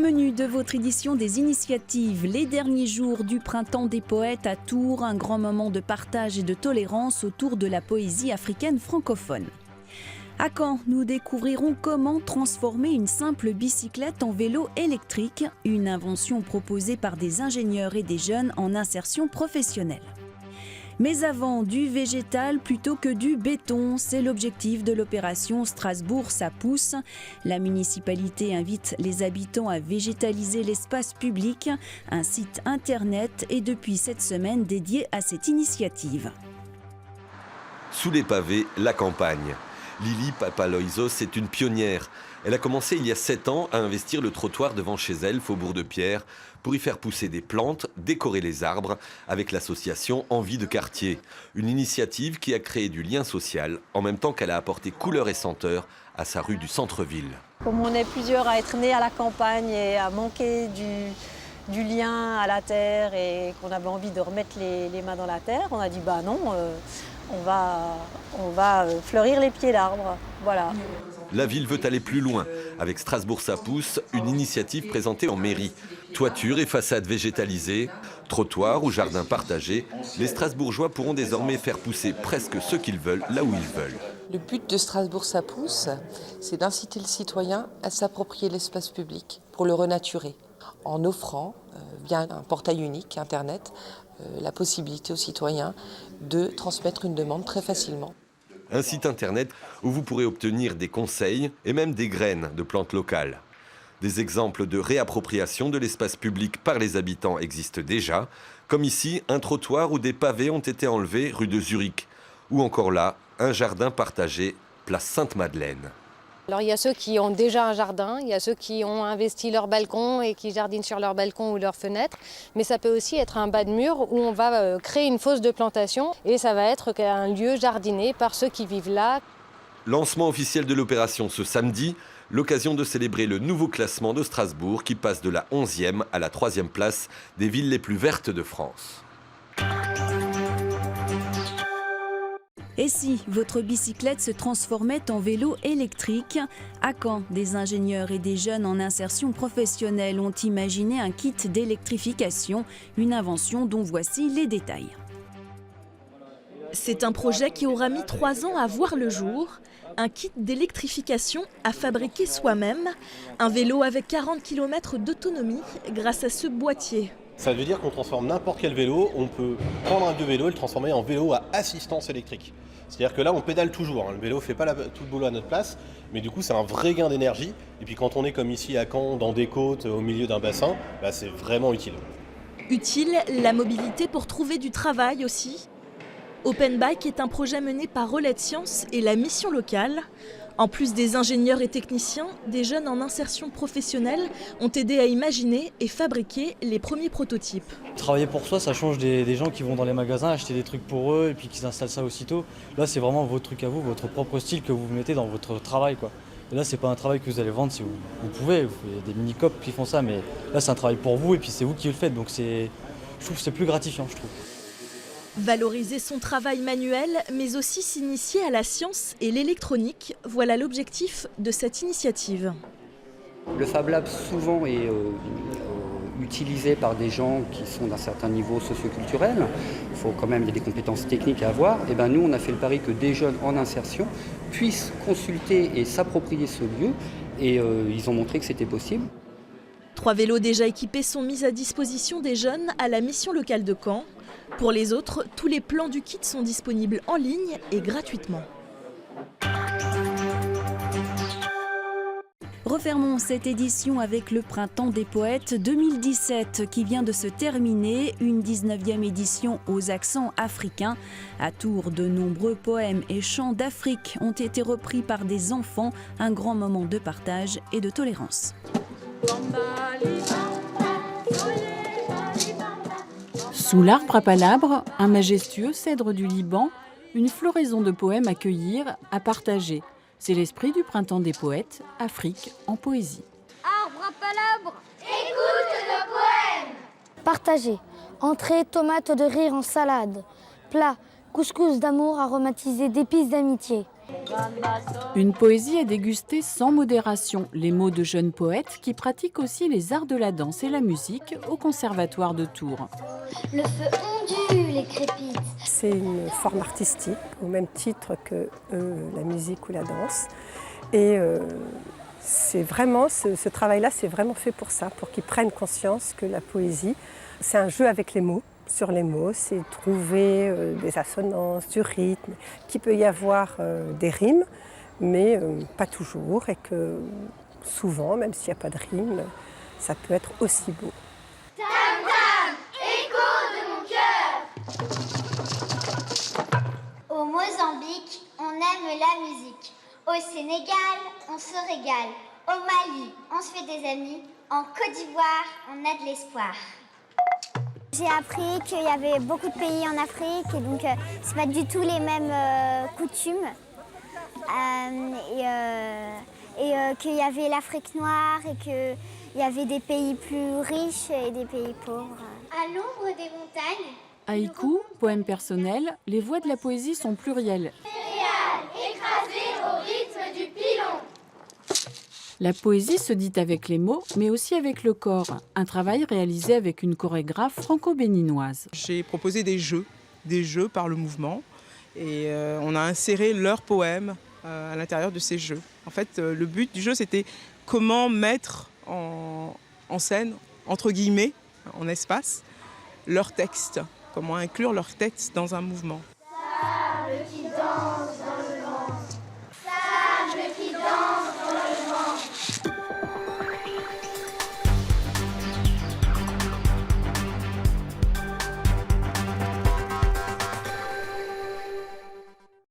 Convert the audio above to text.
menu de votre édition des initiatives, les derniers jours du printemps des poètes à Tours, un grand moment de partage et de tolérance autour de la poésie africaine francophone. À Caen, nous découvrirons comment transformer une simple bicyclette en vélo électrique, une invention proposée par des ingénieurs et des jeunes en insertion professionnelle. Mais avant, du végétal plutôt que du béton, c'est l'objectif de l'opération Strasbourg ça pousse. La municipalité invite les habitants à végétaliser l'espace public. Un site internet est depuis cette semaine dédié à cette initiative. Sous les pavés, la campagne. Lily Papaloizos est une pionnière. Elle a commencé il y a 7 ans à investir le trottoir devant chez elle, Faubourg de Pierre, pour y faire pousser des plantes, décorer les arbres, avec l'association Envie de quartier. Une initiative qui a créé du lien social, en même temps qu'elle a apporté couleur et senteur à sa rue du centre-ville. Comme on est plusieurs à être nés à la campagne et à manquer du lien à la terre et qu'on avait envie de remettre les mains dans la terre, on a dit bah non, on va fleurir les pieds d'arbres. Voilà. La ville veut aller plus loin. Avec Strasbourg ça pousse, une initiative présentée en mairie. Toiture et façades végétalisées, trottoirs ou jardins partagés, les Strasbourgeois pourront désormais faire pousser presque ce qu'ils veulent là où ils veulent. Le but de Strasbourg ça pousse, c'est d'inciter le citoyen à s'approprier l'espace public pour le renaturer, en offrant, via un portail unique, Internet, la possibilité aux citoyens de transmettre une demande très facilement. Un site internet où vous pourrez obtenir des conseils et même des graines de plantes locales. Des exemples de réappropriation de l'espace public par les habitants existent déjà, comme ici un trottoir où des pavés ont été enlevés rue de Zurich, ou encore là, un jardin partagé, place Sainte-Madeleine. Alors il y a ceux qui ont déjà un jardin, il y a ceux qui ont investi leur balcon et qui jardinent sur leur balcon ou leur fenêtre, mais ça peut aussi être un bas de mur où on va créer une fosse de plantation et ça va être un lieu jardiné par ceux qui vivent là. Lancement officiel de l'opération ce samedi, l'occasion de célébrer le nouveau classement de Strasbourg qui passe de la 11e à la 3e place des villes les plus vertes de France. Et si votre bicyclette se transformait en vélo électrique? À Caen, des ingénieurs et des jeunes en insertion professionnelle ont imaginé un kit d'électrification, une invention dont voici les détails. C'est un projet qui aura mis 3 ans à voir le jour. Un kit d'électrification à fabriquer soi-même. Un vélo avec 40 km d'autonomie grâce à ce boîtier. Ça veut dire qu'on transforme n'importe quel vélo, on peut prendre un vieux vélo et le transformer en vélo à assistance électrique. C'est-à-dire que là, on pédale toujours, le vélo ne fait pas tout le boulot à notre place, mais du coup, c'est un vrai gain d'énergie. Et puis quand on est comme ici à Caen, dans des côtes, au milieu d'un bassin, c'est vraiment utile. Utile, la mobilité pour trouver du travail aussi. Open Bike est un projet mené par Relais de Sciences et la mission locale. En plus des ingénieurs et techniciens, des jeunes en insertion professionnelle ont aidé à imaginer et fabriquer les premiers prototypes. Travailler pour soi, ça change des gens qui vont dans les magasins acheter des trucs pour eux et puis qui installent ça aussitôt. Là, c'est vraiment votre truc à vous, votre propre style que vous mettez dans votre travail, quoi. Et là, c'est pas un travail que vous allez vendre si vous pouvez. Il y a des mini-copes qui font ça, mais là, c'est un travail pour vous et puis c'est vous qui le faites. Donc je trouve que c'est plus gratifiant, je trouve. Valoriser son travail manuel, mais aussi s'initier à la science et l'électronique, voilà l'objectif de cette initiative. Le Fab Lab souvent est utilisé par des gens qui sont d'un certain niveau socioculturel. Il faut quand même, il y a des compétences techniques à avoir. Et nous, on a fait le pari que des jeunes en insertion puissent consulter et s'approprier ce lieu. Et ils ont montré que c'était possible. 3 vélos déjà équipés sont mis à disposition des jeunes à la mission locale de Caen. Pour les autres, tous les plans du kit sont disponibles en ligne et gratuitement. Refermons cette édition avec le Printemps des Poètes 2017 qui vient de se terminer, une 19e édition aux accents africains. À Tours, de nombreux poèmes et chants d'Afrique ont été repris par des enfants, un grand moment de partage et de tolérance. Sous l'arbre à palabres, un majestueux cèdre du Liban, une floraison de poèmes à cueillir, à partager. C'est l'esprit du Printemps des Poètes, Afrique en poésie. Arbre à palabres, écoute le poème. Partagez. Entrée, tomates de rire en salade. Plat, couscous d'amour aromatisé d'épices d'amitié. Une poésie à déguster sans modération. Les mots de jeunes poètes qui pratiquent aussi les arts de la danse et la musique au Conservatoire de Tours. Le feu ondule et crépite. C'est une forme artistique, au même titre que la musique ou la danse. Et c'est vraiment, ce travail-là, c'est vraiment fait pour ça, pour qu'ils prennent conscience que la poésie, c'est un jeu avec les mots, sur les mots, c'est trouver des assonances, du rythme, qu'il peut y avoir des rimes, mais pas toujours, et que souvent, même s'il n'y a pas de rime, ça peut être aussi beau. Tam tam, écho de mon cœur. Au Mozambique, on aime la musique. Au Sénégal, on se régale. Au Mali, on se fait des amis. En Côte d'Ivoire, on a de l'espoir. J'ai appris qu'il y avait beaucoup de pays en Afrique et donc c'est pas du tout les mêmes coutumes. Qu'il y avait l'Afrique noire et qu'il y avait des pays plus riches et des pays pauvres. À l'ombre des montagnes. Haïku, poème personnel, les voix de la poésie sont plurielles. Écrasé au rythme du pilon. La poésie se dit avec les mots, mais aussi avec le corps. Un travail réalisé avec une chorégraphe franco-béninoise. J'ai proposé des jeux par le mouvement. Et on a inséré leurs poèmes à l'intérieur de ces jeux. En fait, le but du jeu, c'était comment mettre en scène, entre guillemets, en espace, leurs textes. Comment inclure leurs textes dans un mouvement.